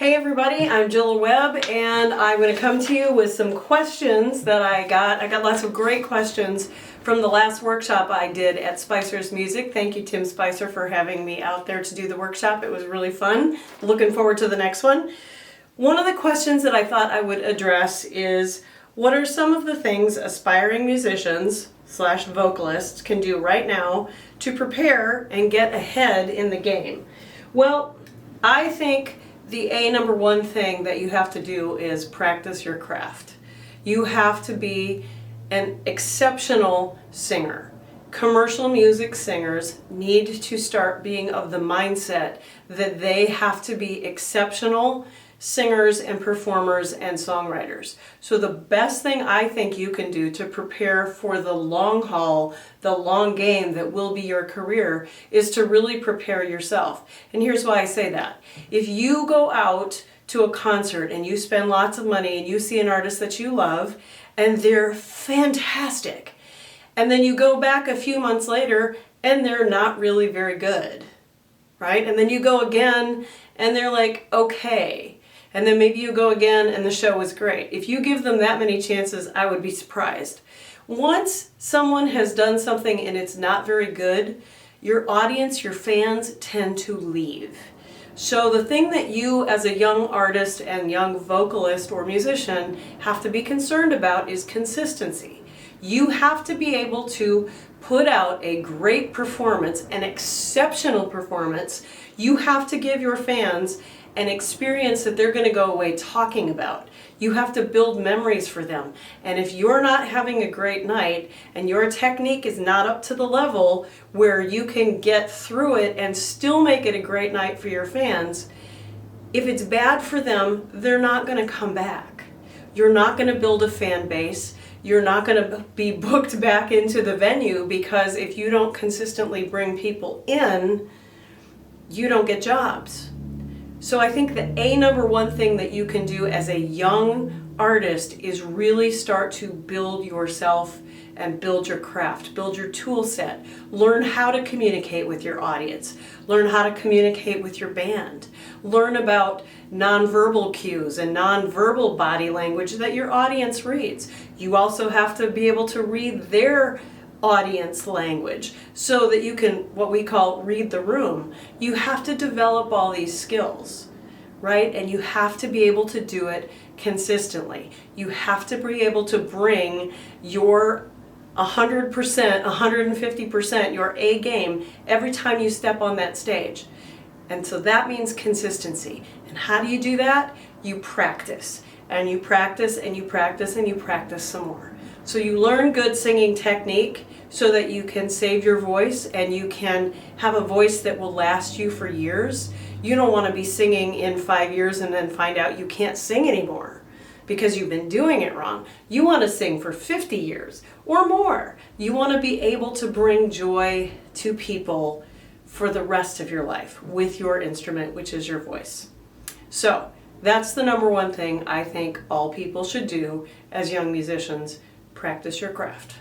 Hey everybody, I'm JILLA WEBB, and I'm going to come to you with some questions that I got. I got lots of great questions from the last workshop I did at Spicer's Music. Thank you, Tim Spicer, for having me out there to do the workshop. It was really fun. Looking forward to the next one. One of the questions that I thought I would address is, what are some of the things aspiring musicians / vocalists can do right now to prepare and get ahead in the game? Well, I think the number one thing that you have to do is practice your craft. You have to be an exceptional singer. Commercial music singers need to start being of the mindset that they have to be exceptional singers and performers and songwriters. So the best thing I think you can do to prepare for the long haul, the long game that will be your career, is to really prepare yourself. And here's why I say that. If you go out to a concert and you spend lots of money and you see an artist that you love and they're fantastic, and then you go back a few months later and they're not really very good, right? And then you go again and they're like, okay. And then maybe you go again and the show was great. If you give them that many chances, I would be surprised. Once someone has done something and it's not very good, your audience, your fans tend to leave. So the thing that you as a young artist and young vocalist or musician have to be concerned about is consistency. You have to be able to put out a great performance, an exceptional performance. You have to give your fans an experience that they're going to go away talking about. You have to build memories for them. And if you're not having a great night and your technique is not up to the level where you can get through it and still make it a great night for your fans, if it's bad for them, they're not going to come back. You're not going to build a fan base. You're not going to be booked back into the venue, because if you don't consistently bring people in, you don't get jobs. So I think the number one thing that you can do as a young artist is really start to build yourself and build your craft, build your tool set, learn how to communicate with your audience, learn how to communicate with your band, learn about nonverbal cues and nonverbal body language that your audience reads. You also have to be able to read their audience language so that you can, what we call, read the room. You have to develop all these skills, right? And you have to be able to do it consistently. You have to be able to bring your 100%, 150%, your A game every time you step on that stage. And so that means consistency. And how do you do that? You practice, and you practice, and you practice, and you practice some more. So you learn good singing technique so that you can save your voice and you can have a voice that will last you for years. You don't want to be singing in 5 years and then find out you can't sing anymore because you've been doing it wrong. You want to sing for 50 years or more. You want to be able to bring joy to people for the rest of your life with your instrument, which is your voice. So that's the number one thing I think all people should do as young musicians. Practice your craft.